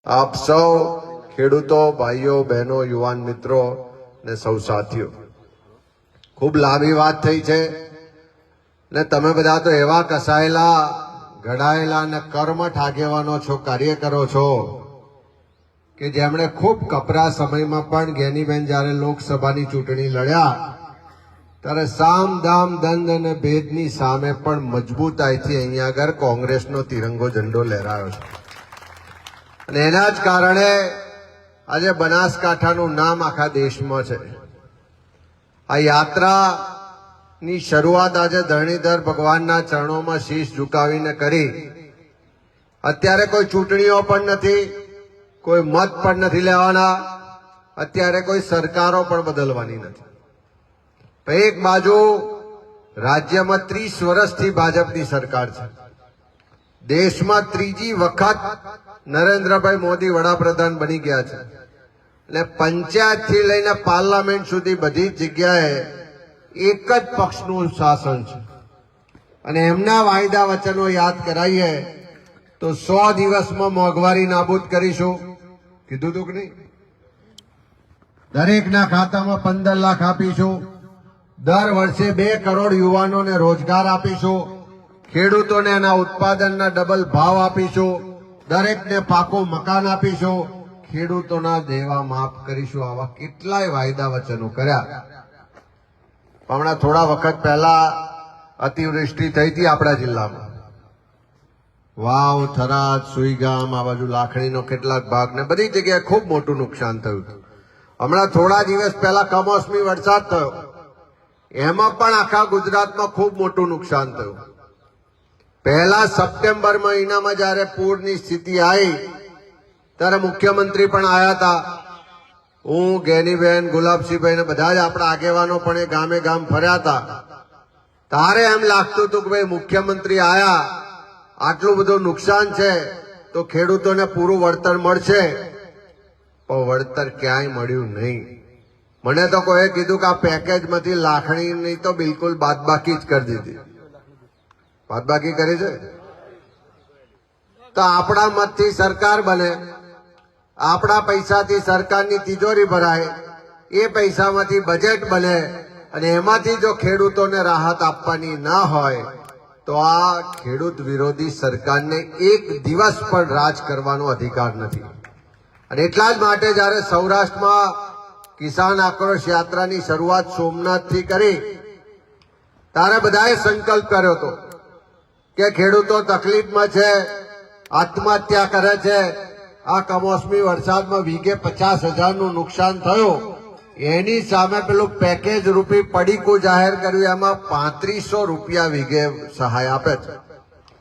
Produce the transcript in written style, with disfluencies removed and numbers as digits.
આપ સૌ ખેડૂતો ભાઈઓ બહેનો યુવાન મિત્રો ને સૌ સાથીઓ, ખૂબ લાંબી વાત થઈ છે ને તમે બધા તો એવા કસાયેલા ઘડાયેલા ને કર્મઠ આગેવાનો છો, કાર્યકરો છો કે જેમણે ખૂબ કપરા સમયમાં પણ જ્ઞાનીબેન જ્યારે લોકસભાની ચૂંટણી લડ્યા ત્યારે સામ દામ દંડ અને ભેદની સામે પણ મજબૂતાઈથી અહીંયા આગળ કોંગ્રેસનો તિરંગો ઝંડો લહેરાયો છે અને એના જ કારણે આજે બનાસકાંઠાનું નામ આખા દેશમાં છે। આ યાત્રાની શરૂઆત આજે ધરણીધર ભગવાનના ચરણોમાં શીશ ઝુકાવીને કરી। અત્યારે કોઈ ચૂંટણીઓ પણ નથી, કોઈ મત પણ નથી લેવાના, અત્યારે કોઈ સરકારો પણ બદલવાની નથી। એક બાજુ રાજ્યમાં 30 વર્ષથી ભાજપની સરકાર છે, દેશમાં ત્રીજી વખત નરેન્દ્રભાઈ મોદી વડાપ્રધાન બની ગયા છે એટલે પંચાયતથી લઈને પાર્લામેન્ટ સુધી બધી જગ્યાએ એક જ પક્ષનું શાસન છે અને એમના વાયદા વચનો યાદ કરાવીએ તો 100 દિવસમાં મોંઘવારી નાબૂદ કરીશું, કીધું તું કે નહીં? દરેકના ખાતામાં 15 લાખ આપીશું, દર વર્ષે 2 કરોડ યુવાનોને રોજગાર આપીશું, ખેડૂતોને એના ઉત્પાદનના ડબલ ભાવ આપીશું, દરેકને પાકું મકાન આપીશું, ખેડૂતોના દેવા માફ કરીશું। આવા કેટલાય વાયદા વચનો કર્યા। હમણાં થોડા વખત પહેલા અતિવૃષ્ટિ થઈ હતી આપણા જિલ્લામાં, વાવ, થરાદ, સુઈગામ, આ બાજુ લાખણીનો કેટલાક ભાગ ને બધી જગ્યાએ ખૂબ મોટું નુકસાન થયું હતું। હમણાં થોડા દિવસ પહેલા કમોસમી વરસાદ થયો, એમાં પણ આખા ગુજરાતમાં ખૂબ મોટું નુકસાન થયું। પહેલા સપ્ટેમ્બર મહિનામાં જયારે પૂરની સ્થિતિ આવી ત્યારે મુખ્યમંત્રી પણ આવ્યા હતા, હું, જ્ઞાનીબેન, ગુલાબસિંહભાઈ ને બધા જ આપણા આગેવાનો પણ એ ગામે ગામ ફર્યા હતા। તારે એમ લાગતું હતું કે ભાઈ મુખ્યમંત્રી આયા, આટલું બધું નુકસાન છે તો ખેડૂતોને પૂરું વળતર મળશે, પણ વળતર ક્યાંય મળ્યું નહીં। મને તો કોઈ કીધું કે આ પેકેજમાંથી લાખણીની તો બિલકુલ બાદબાકી જ કરી દીધી। બાદબાકી કરી છે તો આપણા મતથી સરકાર બને, આપણા પૈસાથી સરકારની તિજોરી ભરાય, એ પૈસામાંથી બજેટ બને અને એમાંથી જો ખેડૂતોને રાહત આપવાની ના હોય તો આ ખેડૂત વિરોધી સરકારને એક દિવસ પણ રાજ કરવાનો અધિકાર નથી। અને એટલા જ માટે જયારે સૌરાષ્ટ્રમાં કિસાન આક્રોશ યાત્રાની શરૂઆત સોમનાથથી કરી ત્યારે બધાએ સંકલ્પ કર્યો હતો કે ખેડૂતો તકલીફમાં છે, આત્મહત્યા કરે છે, આ કમોસમી વરસાદમાં વીઘે 50,000નું નુકસાન થયું, એની સામે પેલું પેકેજ રૂપી પડીકું જાહેર કર્યું, એમાં 3500 રૂપિયા વીઘે સહાય આપે છે।